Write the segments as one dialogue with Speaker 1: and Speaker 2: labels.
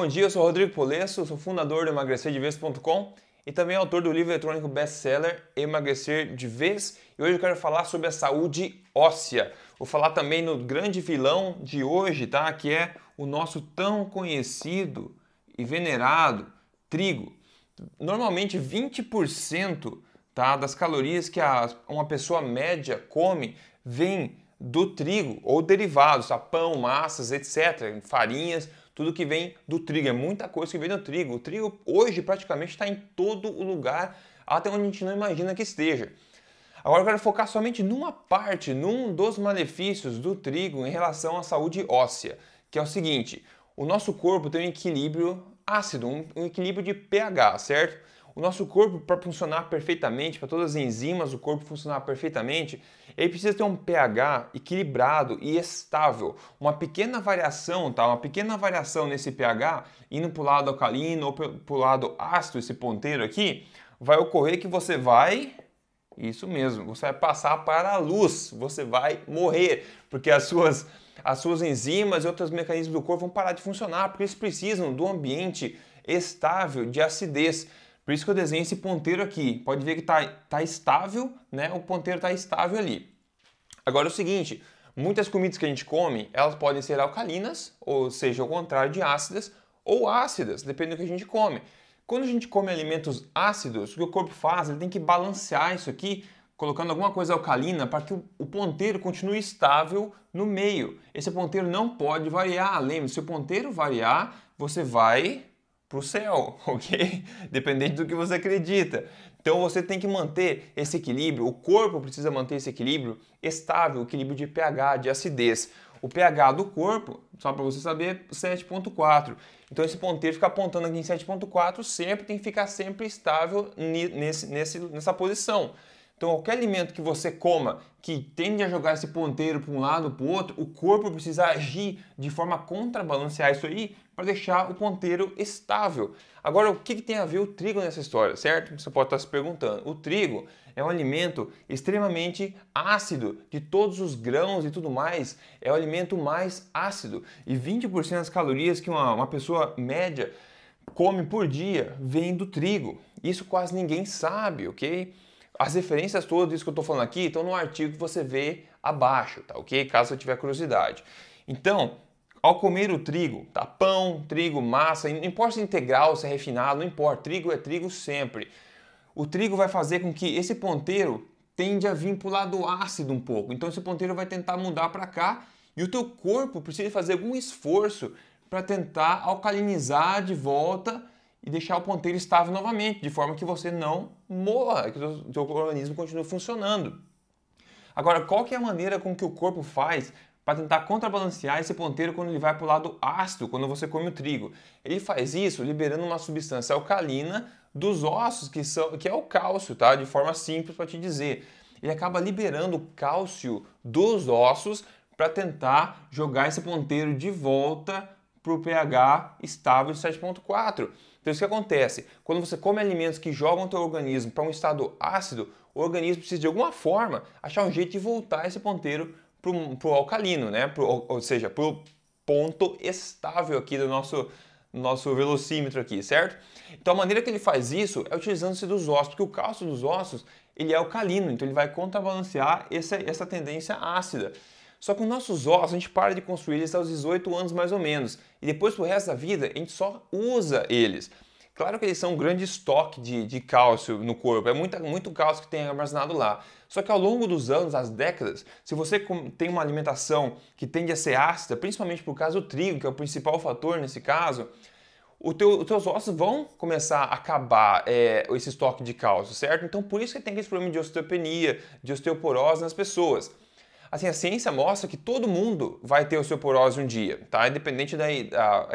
Speaker 1: bom dia, eu sou Rodrigo Polesso, sou fundador do emagrecerdeves.com e também autor do livro eletrônico best-seller Emagrecer de Vez. E hoje eu quero falar sobre a saúde óssea. Vou falar também no grande vilão de hoje, tá? Que é o nosso tão conhecido e venerado trigo. Normalmente 20%, tá, das calorias que uma pessoa média come vem do trigo ou derivados, tá? Pão, massas, etc., farinhas, tudo que vem do trigo. É muita coisa que vem do trigo. O trigo hoje praticamente está em todo o lugar, até onde a gente não imagina que esteja. Agora eu quero focar somente numa parte, num dos malefícios do trigo em relação à saúde óssea, que é o seguinte: o nosso corpo tem um equilíbrio ácido, um equilíbrio de pH, certo? O nosso corpo, para funcionar perfeitamente, para todas as enzimas do corpo funcionar perfeitamente, ele precisa ter um pH equilibrado e estável. Uma pequena variação, tá? Uma pequena variação nesse pH, indo para o lado alcalino ou para o lado ácido, esse ponteiro aqui, vai ocorrer que você vai... Isso mesmo, você vai passar para a luz, você vai morrer, porque as suas enzimas e outros mecanismos do corpo vão parar de funcionar, porque eles precisam do ambiente estável de acidez. Por isso que eu desenho esse ponteiro aqui. Pode ver que tá estável, né? O ponteiro está estável ali. Agora é o seguinte, muitas comidas que a gente come, elas podem ser alcalinas, ou seja, ao contrário de ácidas, ou ácidas, dependendo do que a gente come. Quando a gente come alimentos ácidos, o que o corpo faz? Ele tem que balancear isso aqui, colocando alguma coisa alcalina para que o ponteiro continue estável no meio. Esse ponteiro não pode variar. Lembre-se, se o ponteiro variar, você vai para o céu, ok? Dependente do que você acredita. Então você tem que manter esse equilíbrio, o corpo precisa manter esse equilíbrio estável, o equilíbrio de pH, de acidez. O pH do corpo, só para você saber, 7,4. Então esse ponteiro fica apontando aqui em 7,4, sempre tem que ficar sempre estável nessa posição. Então qualquer alimento que você coma que tende a jogar esse ponteiro para um lado ou para o outro, o corpo precisa agir de forma a contrabalancear isso aí para deixar o ponteiro estável. Agora, o que tem a ver o trigo nessa história, certo? Você pode estar se perguntando. O trigo é um alimento extremamente ácido, de todos os grãos e tudo mais, é o alimento mais ácido. E 20% das calorias que uma pessoa média come por dia vem do trigo. Isso quase ninguém sabe, ok? As referências todas disso que eu estou falando aqui estão no artigo que você vê abaixo, tá ok? Caso você tiver curiosidade. Então, ao comer o trigo, tá? Pão, trigo, massa, não importa se é integral, se é refinado, não importa, trigo é trigo sempre. O trigo vai fazer com que esse ponteiro tende a vir para o lado ácido um pouco. Então esse ponteiro vai tentar mudar para cá e o teu corpo precisa fazer algum esforço para tentar alcalinizar de volta e deixar o ponteiro estável novamente, de forma que você não morra, que o teu organismo continue funcionando. Agora, qual que é a maneira com que o corpo faz para tentar contrabalancear esse ponteiro quando ele vai para o lado ácido, quando você come o trigo? Ele faz isso liberando uma substância alcalina dos ossos, que é o cálcio, tá? De forma simples para te dizer. Ele acaba liberando o cálcio dos ossos para tentar jogar esse ponteiro de volta para o pH estável de 7,4. Então isso que acontece, quando você come alimentos que jogam o teu organismo para um estado ácido, o organismo precisa de alguma forma achar um jeito de voltar esse ponteiro para o alcalino, né? Ou seja, para o ponto estável aqui do nosso velocímetro aqui, certo? Então a maneira que ele faz isso é utilizando-se dos ossos, porque o cálcio dos ossos ele é alcalino, então ele vai contrabalancear essa tendência ácida. Só que os nossos ossos, a gente para de construir eles aos 18 anos mais ou menos. E depois pro resto da vida, a gente só usa eles. Claro que eles são um grande estoque de cálcio no corpo, é muito cálcio que tem armazenado lá. Só que ao longo dos anos, das décadas, se você tem uma alimentação que tende a ser ácida, principalmente por causa do trigo, que é o principal fator nesse caso, os teus ossos vão começar a acabar esse estoque de cálcio, certo? Então por isso que tem esse problema de osteopenia, de osteoporose nas pessoas. Assim, a ciência mostra que todo mundo vai ter osteoporose um dia, tá? Independente da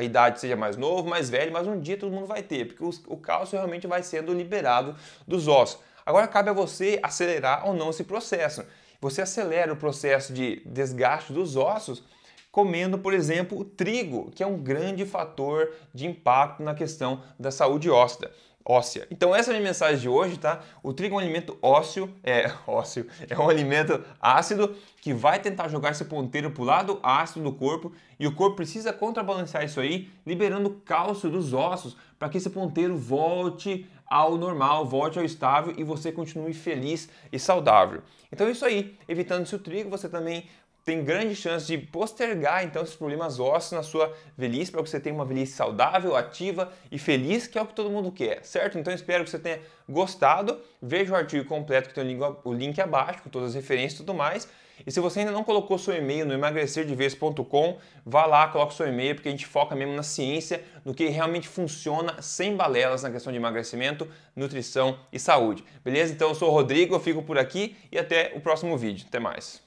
Speaker 1: idade, seja mais novo, mais velho, mas um dia todo mundo vai ter, porque o cálcio realmente vai sendo liberado dos ossos. Agora cabe a você acelerar ou não esse processo. Você acelera o processo de desgaste dos ossos comendo, por exemplo, o trigo, que é um grande fator de impacto na questão da saúde óssea. óssea. Então essa é a minha mensagem de hoje, tá? O trigo é um alimento ósseo, é um alimento ácido que vai tentar jogar esse ponteiro pro lado ácido do corpo e o corpo precisa contrabalancear isso aí, liberando cálcio dos ossos para que esse ponteiro volte ao normal, volte ao estável e você continue feliz e saudável. Então é isso aí, evitando-se o trigo, você também tem grande chance de postergar então esses problemas ósseos na sua velhice, para que você tenha uma velhice saudável, ativa e feliz, que é o que todo mundo quer, certo? Então espero que você tenha gostado. Veja o artigo completo que tem o link abaixo, com todas as referências e tudo mais. E se você ainda não colocou seu e-mail no emagrecerdevez.com, vá lá, coloque seu e-mail, porque a gente foca mesmo na ciência, no que realmente funciona, sem balelas na questão de emagrecimento, nutrição e saúde. Beleza? Então eu sou o Rodrigo, eu fico por aqui e até o próximo vídeo. Até mais.